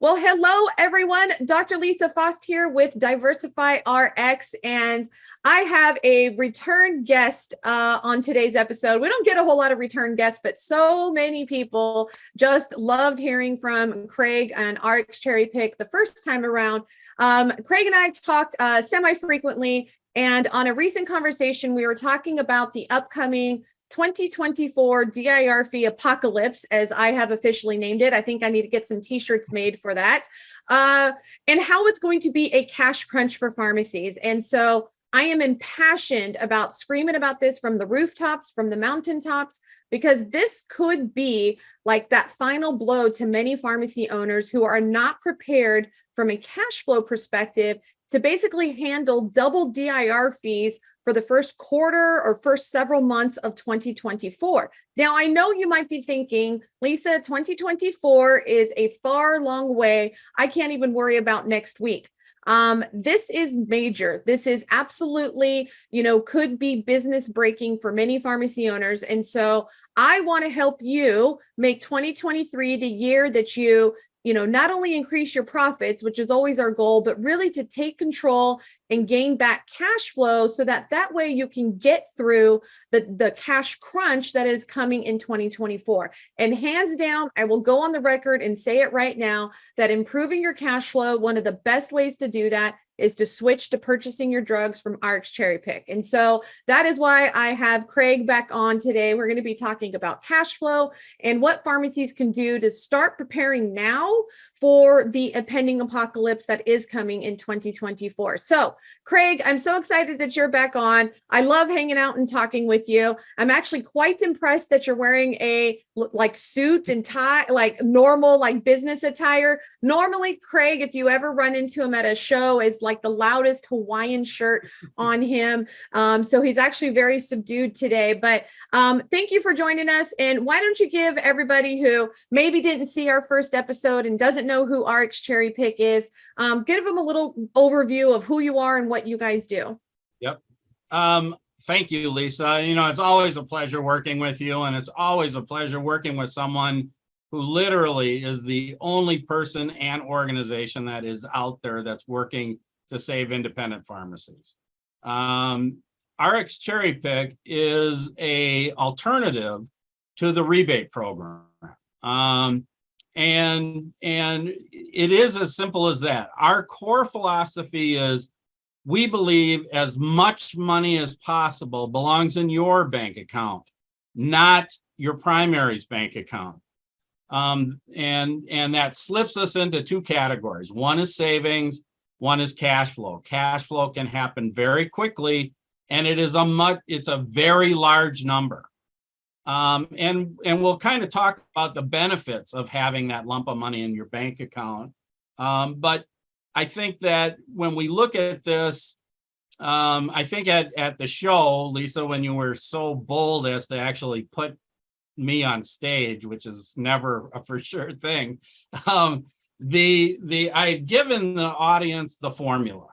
Well, hello, everyone. Dr. Lisa Faast here with Diversify RX, and I have a return guest on today's episode. We don't get a whole lot of return guests, but so many people just loved hearing from Craig and RX Cherry Pick the first time around. Craig and I talked semi-frequently, and on a recent conversation, we were talking about the upcoming 2024 DIR Fee Apocalypse, as I have officially named it. I think I need to get some t-shirts made for that. And how it's going to be a cash crunch for pharmacies. And so I am impassioned about screaming about this from the rooftops, from the mountaintops, because this could be like that final blow to many pharmacy owners who are not prepared from a cash flow perspective to basically handle double DIR fees for the first quarter or first several months of 2024. Now, I know you might be thinking, Lisa, 2024 is a far long way. I can't even worry about next week. This is major. This is absolutely, could be business breaking for many pharmacy owners. And so I want to help you make 2023 the year that you not only increase your profits, which is always our goal, but really to take control and gain back cash flow so that way you can get through the cash crunch that is coming in 2024. And hands down, I will go on the record and say it right now that improving your cash flow, one of the best ways to do that is to switch to purchasing your drugs from RX Cherry Pick. And so that is why I have Craig back on today. We're going to be talking about cash flow and what pharmacies can do to start preparing now for the impending apocalypse that is coming in 2024. So, Craig, I'm so excited that you're back on. I love hanging out and talking with you. I'm actually quite impressed that you're wearing a suit and tie, like normal, like business attire. Normally, Craig, if you ever run into him at a show, is like the loudest Hawaiian shirt on him. So he's actually very subdued today. But thank you for joining us. And why don't you give everybody who maybe didn't see our first episode and doesn't know who RX Cherry Pick is, give them a little overview of who you are and what you guys do. Yep. Thank you, Lisa. It's always a pleasure working with you, and it's always a pleasure working with someone who literally is the only person and organization that is out there that's working to save independent pharmacies. RX Cherry Pick is a alternative to the rebate program. And it is as simple as that. Our core philosophy is we believe as much money as possible belongs in your bank account, not your primary's bank account. And that slips us into two categories. One is savings, one is cash flow. Cash flow can happen very quickly, and it's a very large number. And we'll kind of talk about the benefits of having that lump of money in your bank account. But I think that when we look at this, I think at the show, Lisa, when you were so bold as to actually put me on stage, which is never a for sure thing, I had given the audience the formula.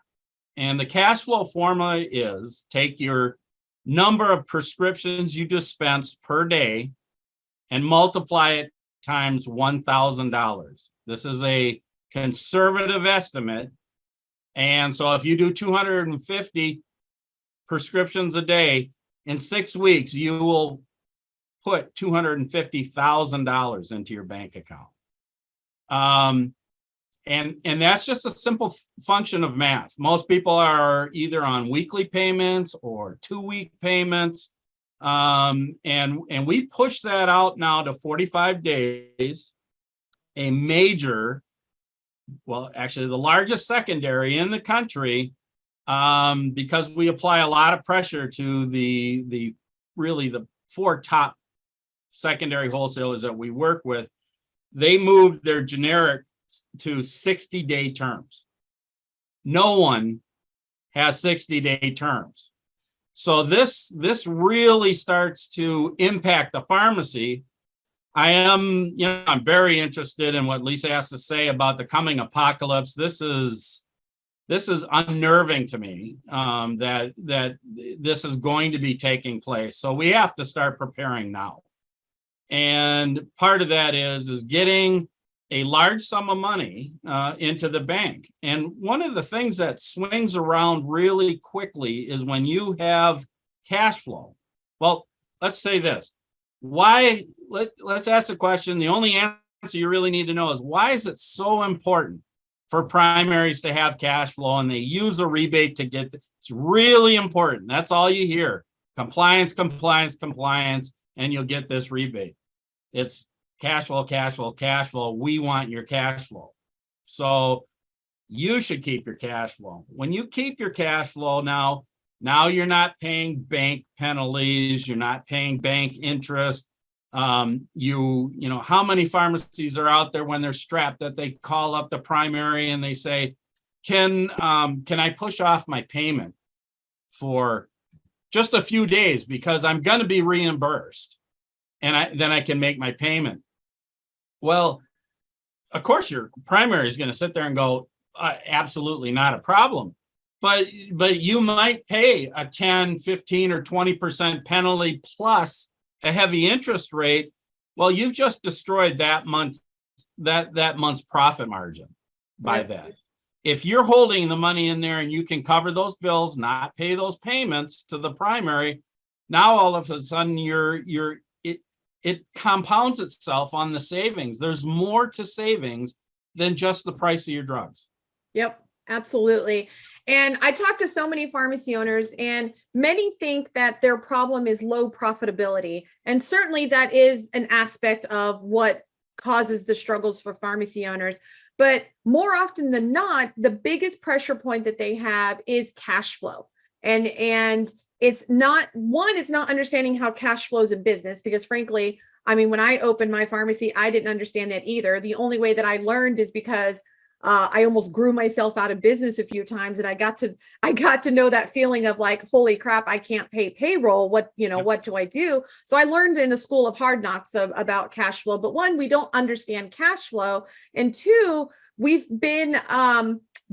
And the cash flow formula is take your number of prescriptions you dispense per day and multiply it times $1,000. This is a conservative estimate. And so if you do 250 prescriptions a day, in 6 weeks, you will put $250,000 into your bank account. And that's just a simple function of math. Most people are either on weekly payments or 2-week payments. And we push that out now to 45 days. A major, actually the largest secondary in the country, because we apply a lot of pressure to the 4 top secondary wholesalers that we work with. They moved their generic to 60-day terms. No one has 60-day terms. So this really starts to impact the pharmacy. I'm very interested in what Lisa has to say about the coming apocalypse. This is unnerving to me, that this is going to be taking place. So we have to start preparing now. And part of that is getting a large sum of money into the bank. And one of the things that swings around really quickly is when you have cash flow. Well, let's say this. Let's ask the question. The only answer you really need to know is, why is it so important for primaries to have cash flow, and they use a rebate to get it's really important. That's all you hear. Compliance, compliance, compliance, and you'll get this rebate. It's cash flow, cash flow, cash flow. We want your cash flow. So you should keep your cash flow. When you keep your cash flow now you're not paying bank penalties, you're not paying bank interest. You know, how many pharmacies are out there when they're strapped that they call up the primary and they say, can I push off my payment for just a few days because I'm going to be reimbursed, and then I can make my payment. Well, of course, your primary is going to sit there and go, absolutely not a problem. But you might pay a 10, 15, or 20% penalty plus a heavy interest rate. Well, you've just destroyed that month's profit margin by that. If you're holding the money in there and you can cover those bills, not pay those payments to the primary, now all of a sudden it compounds itself on the savings. There's more to savings than just the price of your drugs. Yep, absolutely. And I talk to so many pharmacy owners, and many think that their problem is low profitability. And certainly that is an aspect of what causes the struggles for pharmacy owners. But more often than not, the biggest pressure point that they have is cash flow. And it's not understanding how cash flows in business, because frankly, I mean, when I opened my pharmacy, I didn't understand that either. The only way that I learned is because I almost grew myself out of business a few times, and I got to know that feeling of like, holy crap, I can't pay payroll. What do I do? So I learned in the school of hard knocks about cash flow. But one, we don't understand cash flow, and two, we've been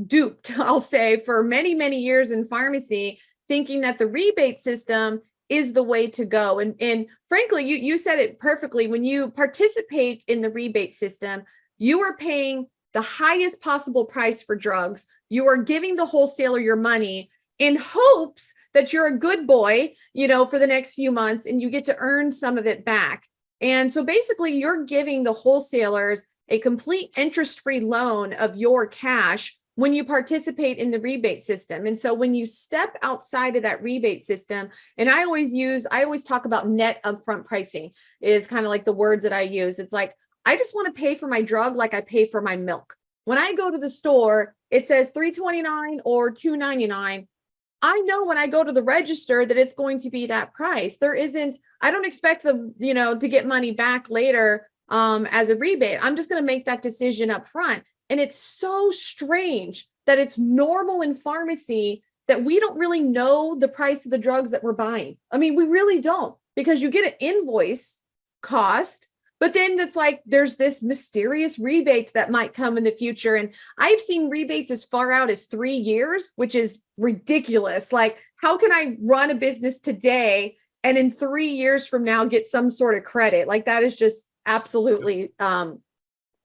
duped, I'll say, for many, many years in pharmacy, thinking that the rebate system is the way to go. And frankly, you said it perfectly. When you participate in the rebate system, you are paying the highest possible price for drugs. You are giving the wholesaler your money in hopes that you're a good boy, for the next few months, and you get to earn some of it back. And so basically you're giving the wholesalers a complete interest-free loan of your cash when you participate in the rebate system. And so when you step outside of that rebate system, and I always talk about net upfront pricing is kind of like the words that I use. It's like, I just want to pay for my drug like I pay for my milk. When I go to the store, it says $3.29 or $2.99. I know when I go to the register that it's going to be that price. I don't expect to get money back later as a rebate. I'm just going to make that decision up front. And it's so strange that it's normal in pharmacy that we don't really know the price of the drugs that we're buying. I mean, we really don't, because you get an invoice cost, but then it's like there's this mysterious rebate that might come in the future. And I've seen rebates as far out as 3 years, which is ridiculous. Like, how can I run a business today and in 3 years from now get some sort of credit? Like, that is just absolutely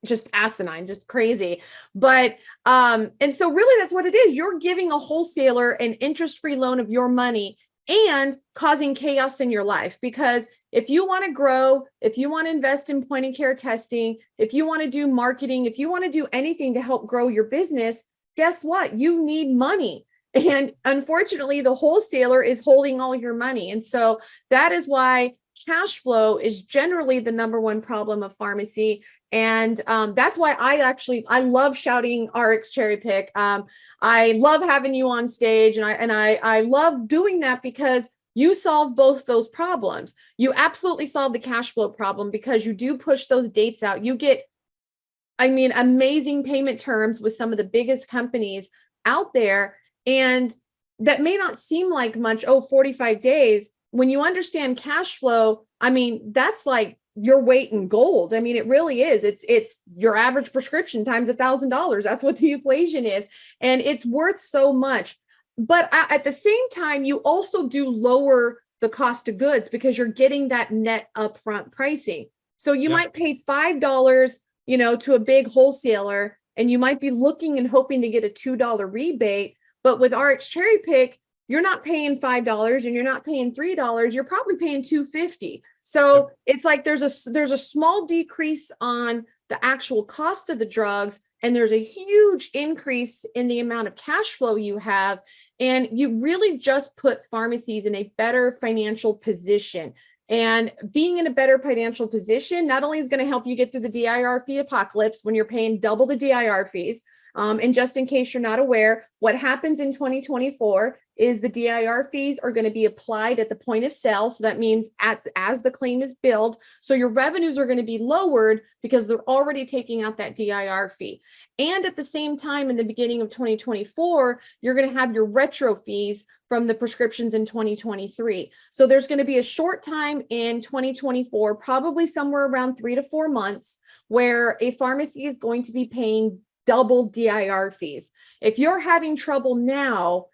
just asinine, just crazy. But and so really that's what it is. You're giving a wholesaler an interest-free loan of your money and causing chaos in your life. Because if you want to grow, if you want to invest in point of care testing, if you want to do marketing, if you want to do anything to help grow your business, guess what? You need money. And unfortunately, the wholesaler is holding all your money. And so that is why cash flow is generally the number one problem of pharmacy. And that's why I love shouting RX Cherry Pick. I love having you on stage, and I love doing that because you solve both those problems. You absolutely solve the cash flow problem because you do push those dates out. You get, amazing payment terms with some of the biggest companies out there. And that may not seem like much, 45 days. When you understand cash flow, that's like your weight in gold. It really is. It's your average prescription times $1,000. That's what the equation is. And it's worth so much. But at the same time, you also do lower the cost of goods because you're getting that net upfront pricing. So you might pay $5 to a big wholesaler, and you might be looking and hoping to get a $2 rebate. But with RX Cherry Pick, you're not paying $5 and you're not paying $3. You're probably paying $2.50. So it's like there's a small decrease on the actual cost of the drugs, and there's a huge increase in the amount of cash flow you have. And you really just put pharmacies in a better financial position. And being in a better financial position not only is going to help you get through the DIR fee apocalypse when you're paying double the DIR fees. And just in case you're not aware, what happens in 2024 is the DIR fees are going to be applied at the point of sale. So that means as the claim is billed. So your revenues are going to be lowered because they're already taking out that DIR fee. And at the same time, in the beginning of 2024, you're going to have your retro fees from the prescriptions in 2023. So there's going to be a short time in 2024, probably somewhere around 3 to 4 months, where a pharmacy is going to be paying double DIR fees. If you're having trouble now,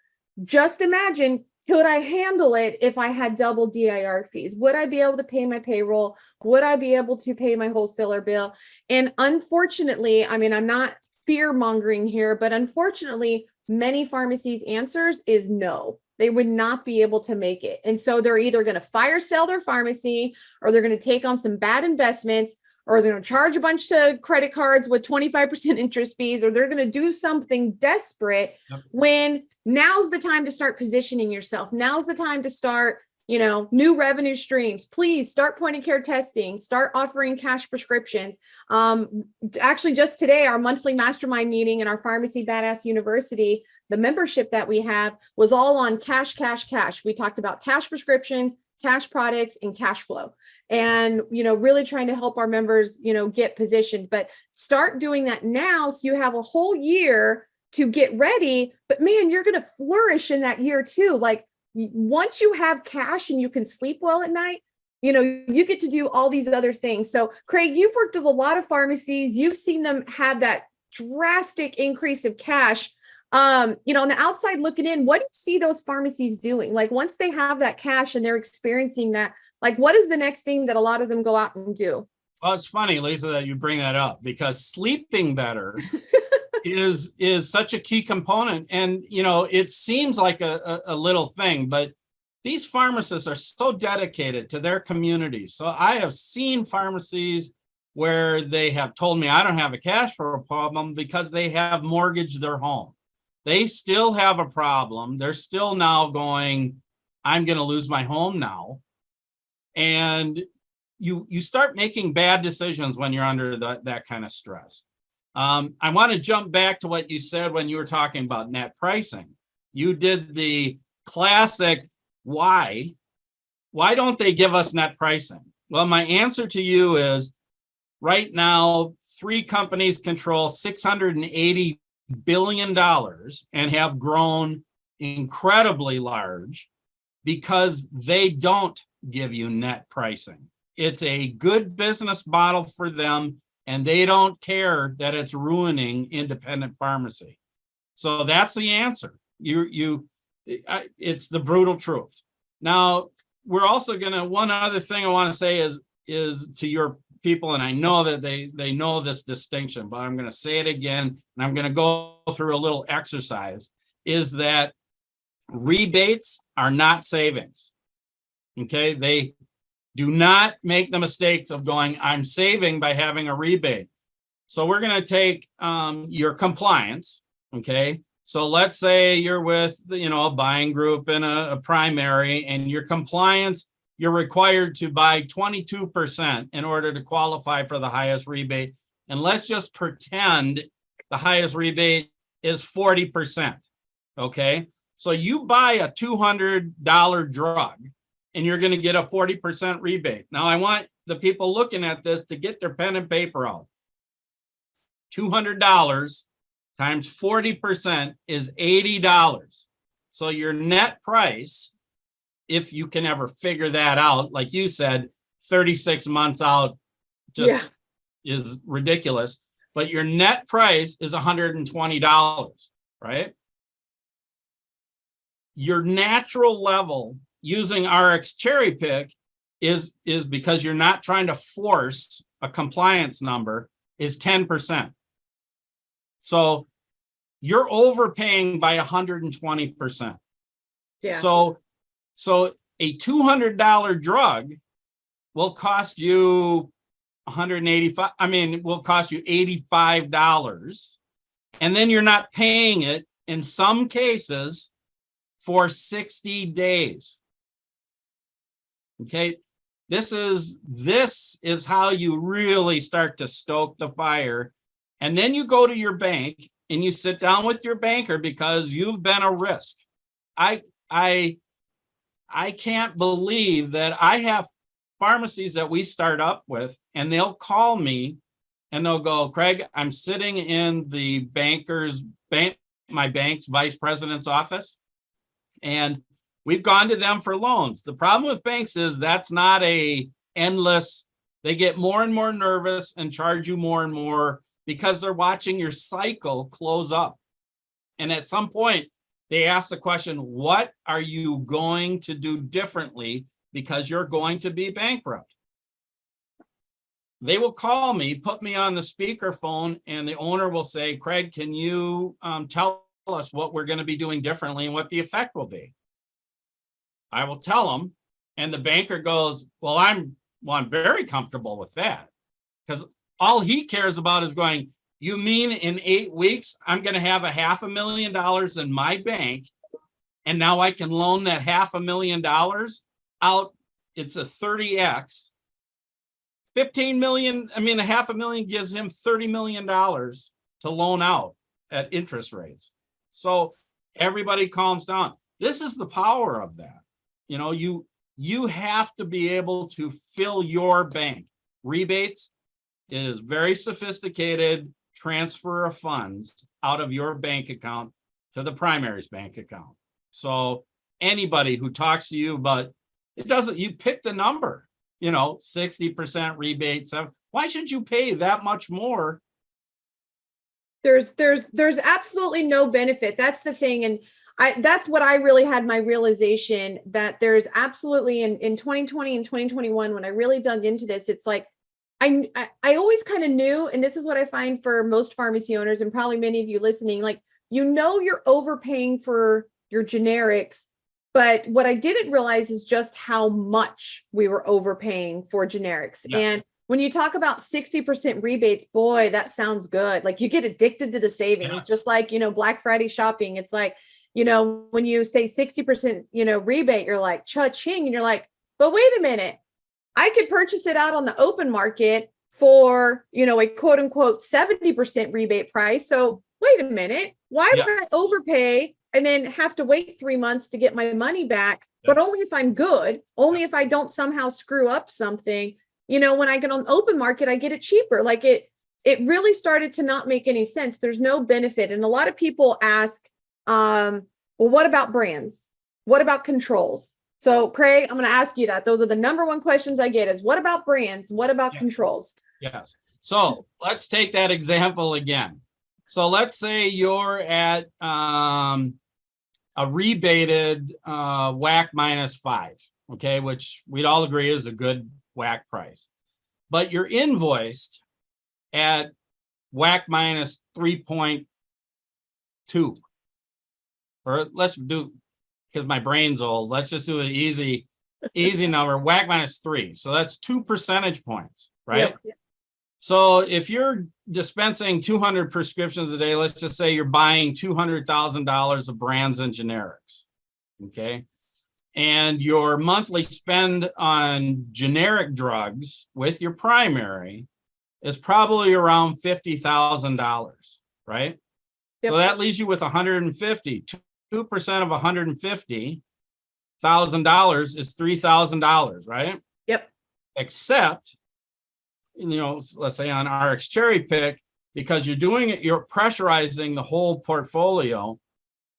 just imagine, could I handle it if I had double DIR fees? Would I be able to pay my payroll? Would I be able to pay my wholesaler bill? And unfortunately, I mean, I'm not fear mongering here, but unfortunately, many pharmacies' answers is no. They would not be able to make it. And so they're either going to fire sale their pharmacy, or they're going to take on some bad investments, or they're going to charge a bunch of credit cards with 25% interest fees, or they're going to do something desperate. When now's the time to start positioning yourself. Now's the time to start, new revenue streams. Please start point of care testing, start offering cash prescriptions. Actually, just today, our monthly mastermind meeting in our Pharmacy Badass University, the membership that we have was all on cash, cash, cash. We talked about cash prescriptions, cash products, and cash flow. And, really trying to help our members, get positioned, but start doing that now. So you have a whole year to get ready, but man, you're going to flourish in that year too. Like once you have cash and you can sleep well at night, you get to do all these other things. So Craig, you've worked with a lot of pharmacies. You've seen them have that drastic increase of cash. On the outside looking in, what do you see those pharmacies doing? Like once they have that cash and they're experiencing that, like what is the next thing that a lot of them go out and do? Well, it's funny, Lisa, that you bring that up, because sleeping better is such a key component. And, it seems like a little thing, but these pharmacists are so dedicated to their communities. So I have seen pharmacies where they have told me I don't have a cash flow problem because they have mortgaged their home. They still have a problem. They're still now going, I'm going to lose my home now. And you start making bad decisions when you're under that kind of stress. I want to jump back to what you said when you were talking about net pricing. You did the classic, why don't they give us net pricing? Well, my answer to you is right now, 3 companies control $680 billion and have grown incredibly large because they don't give you net pricing. It's a good business model for them, and they don't care that it's ruining independent pharmacy. So that's the answer. It's the brutal truth. Now, we're also one other thing I want to say is to your people, and I know that they know this distinction, but I'm going to say it again, and I'm going to go through a little exercise, is that rebates are not savings. Okay, they do not make the mistakes of going, I'm saving by having a rebate. So we're going to take your compliance. Okay, so let's say you're with a buying group in a primary, and your compliance, you're required to buy 22% in order to qualify for the highest rebate. And let's just pretend the highest rebate is 40%. Okay, so you buy a $200 drug and you're going to get a 40% rebate. Now, I want the people looking at this to get their pen and paper out. $200 times 40% is $80. So your net price, if you can ever figure that out, like you said, 36 months out just is ridiculous. But your net price is $120, right? Your natural level using RX Cherry Pick is because you're not trying to force a compliance number, is 10%. So you're overpaying by 120%. Yeah. So a $200 drug will cost you 185. I mean, will cost you $85. And then you're not paying it in some cases for 60 days. Okay. This is how you really start to stoke the fire. And then you go to your bank and you sit down with your banker because you've been a risk. I can't believe that I have pharmacies that we start up with, and they'll call me and they'll go, Craig, I'm sitting in the my bank's vice president's office, and we've gone to them for loans. The problem with banks is that's not a endless, they get more and more nervous and charge you more and more because they're watching your cycle close up. And at some point, they ask the question, what are you going to do differently because you're going to be bankrupt? They will call me, put me on the speakerphone, and the owner will say, Craig, can you tell us what we're going to be doing differently and what the effect will be? I will tell them, and the banker goes, well, I'm very comfortable with that, because all he cares about is going, you mean in 8 weeks, I'm going to have $500,000 in my bank, and now I can loan that $500,000 out. It's a 30x. 15 million, I mean, $500,000 gives him $30 million to loan out at interest rates. So everybody calms down. This is the power of that. You know, you have to be able to fill your bank. Rebates is very sophisticated transfer of funds out of your bank account to the primary's bank account. So anybody who talks to you about it doesn't, you pick the number, 60% rebates. Why should you pay that much more? There's absolutely no benefit. That's the thing. And that's what I really had my realization, that there's absolutely in 2020 and 2021, when I really dug into this, it's like, I always kind of knew, and this is what I find for most pharmacy owners and probably many of you listening, like, you're overpaying for your generics, but what I didn't realize is just how much we were overpaying for generics. Yes. And when you talk about 60% rebates, boy, that sounds good. Like, you get addicted to the savings, just like, Black Friday shopping. It's like, when you say 60%, rebate, you're like, cha-ching, and you're like, but wait a minute, I could purchase it out on the open market for, a quote unquote 70% rebate price. So wait a minute, why would I overpay and then have to wait 3 months to get my money back? But only if I'm good, only if I don't somehow screw up something. When I get on open market, I get it cheaper. Like, it really started to not make any sense. There's no benefit. And a lot of people ask, well, what about brands? What about controls? So Craig, I'm going to ask you that. Those are the number one questions I get is, what about brands? What about controls? Yes. So let's take that example again. So let's say you're at a rebated WAC -5, okay, which we'd all agree is a good WAC price. But you're invoiced at WAC -3.2. Or let's do, because my brain's old, let's just do an easy number, WAC -3. So that's 2 percentage points, right? Yep. So if you're dispensing 200 prescriptions a day, let's just say you're buying $200,000 of brands and generics, okay? And your monthly spend on generic drugs with your primary is probably around $50,000, right? Yep. So that leaves you with 150. 2% of $150,000 is $3,000, right? Yep. Except, let's say on RX Cherry Pick, because you're doing it, you're pressurizing the whole portfolio.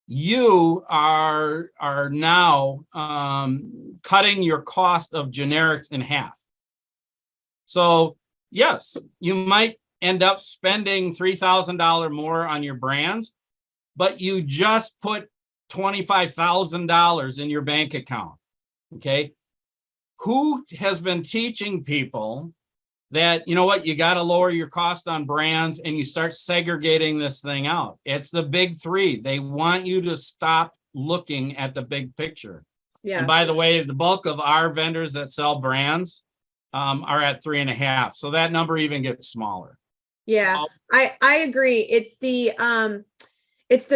You are now cutting your cost of generics in half. So yes, you might end up spending $3,000 more on your brands, but you just put $25,000 in your bank account. Okay. Who has been teaching people that, you know what, you got to lower your cost on brands and you start segregating this thing out. It's the big three. They want you to stop looking at the big picture. Yeah. And by the way, the bulk of our vendors that sell brands are at 3.5. So that number even gets smaller. Yeah, So, I agree. It's the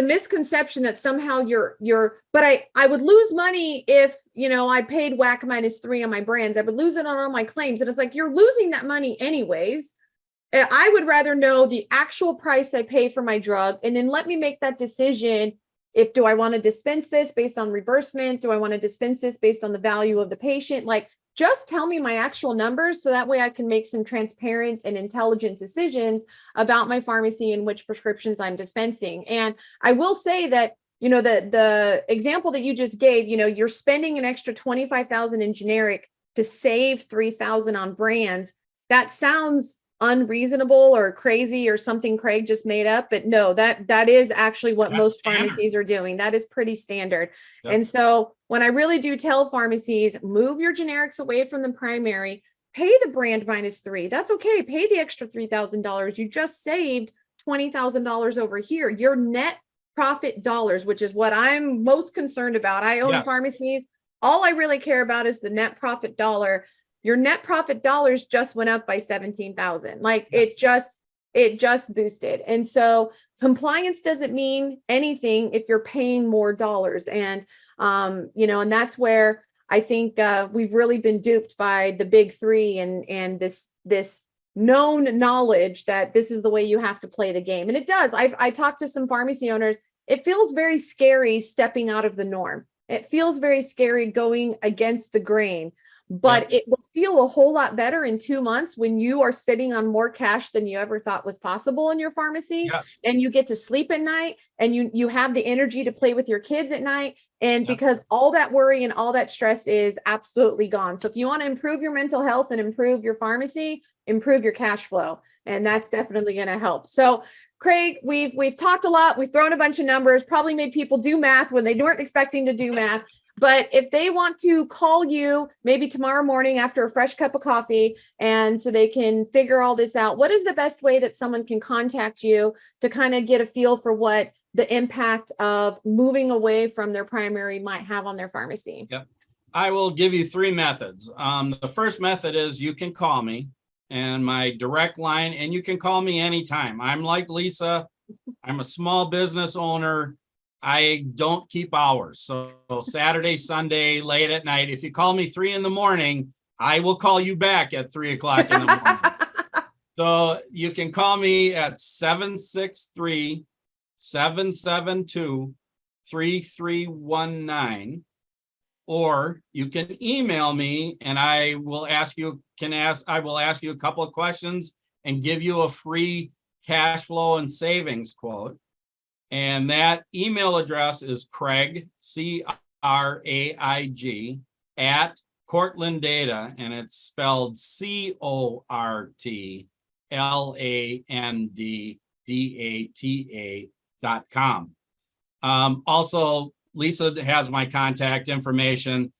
misconception that somehow but I would lose money if, I paid WAC -3 on my brands. I would lose it on all my claims. And it's like, you're losing that money anyways. I would rather know the actual price I pay for my drug, and then let me make that decision. Do I want to dispense this based on reimbursement? Do I want to dispense this based on the value of the patient? Like, just tell me my actual numbers so that way I can make some transparent and intelligent decisions about my pharmacy and which prescriptions I'm dispensing. And I will say that, the example that you just gave, you're spending an extra $25,000 in generic to save $3,000 on brands. That sounds unreasonable or crazy or something Craig just made up, but no, that is actually what most pharmacies are doing. That is pretty standard. Yep. And so when I really do tell pharmacies, move your generics away from the primary, pay the brand -3. That's okay. Pay the extra $3,000. You just saved $20,000 over here. Your net profit dollars, which is what I'm most concerned about. I own pharmacies. All I really care about is the net profit dollar. Your net profit dollars just went up by 17,000. Like it just boosted. And so compliance doesn't mean anything if you're paying more dollars. And, and that's where I think we've really been duped by the big three and this known knowledge that this is the way you have to play the game. And it does. I talked to some pharmacy owners. It feels very scary stepping out of the norm. It feels very scary going against the grain. But it will feel a whole lot better in 2 months when you are sitting on more cash than you ever thought was possible in your pharmacy, and you get to sleep at night, and you have the energy to play with your kids at night. And because all that worry and all that stress is absolutely gone. So if you want to improve your mental health and improve your pharmacy, improve your cash flow. And that's definitely going to help. So Craig, we've talked a lot. We've thrown a bunch of numbers, probably made people do math when they weren't expecting to do math. But if they want to call you maybe tomorrow morning after a fresh cup of coffee, and so they can figure all this out, what is the best way that someone can contact you to kind of get a feel for what the impact of moving away from their primary might have on their pharmacy? Yep. I will give you 3 methods. The first method is you can call me, and my direct line, and you can call me anytime. I'm like Lisa. I'm a small business owner. I don't keep hours. So Saturday, Sunday, late at night, if you call me 3 a.m, I will call you back at 3 o'clock in the morning. So you can call me at 763-772-3319, or you can email me and I will ask you a couple of questions and give you a free cash flow and savings quote. And that email address is Craig, CRAIG, at Cortland Data, and it's spelled CORTLANDDATA.com. Also, Lisa has my contact information.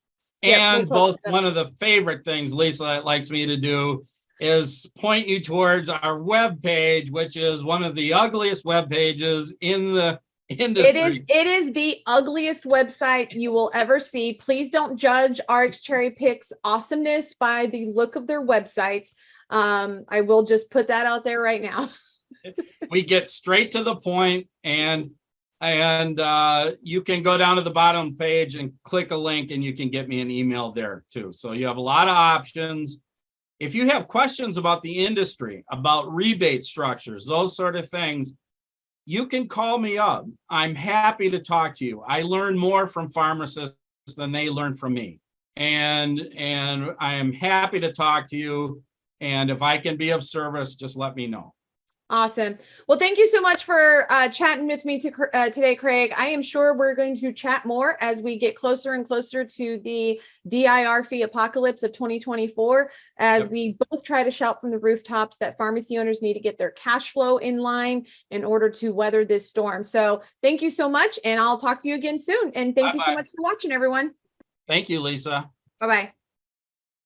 And one of the favorite things Lisa likes me to do is point you towards our web page, which is one of the ugliest web pages in the industry. It is the ugliest website you will ever see. Please don't judge RX Cherry Pick's awesomeness by the look of their website. I will just put that out there right now. We get straight to the point, and you can go down to the bottom page and click a link, and you can get me an email there too. So you have a lot of options. If you have questions about the industry, about rebate structures, those sort of things, you can call me up. I'm happy to talk to you. I learn more from pharmacists than they learn from me. And I am happy to talk to you. And if I can be of service, just let me know. Awesome. Well, thank you so much for chatting with me today, Craig. I am sure we're going to chat more as we get closer and closer to the DIR Fee Apocalypse of 2024, as we both try to shout from the rooftops that pharmacy owners need to get their cash flow in line in order to weather this storm. So thank you so much, and I'll talk to you again soon. And thank you so much for watching, everyone. Thank you, Lisa. Bye-bye.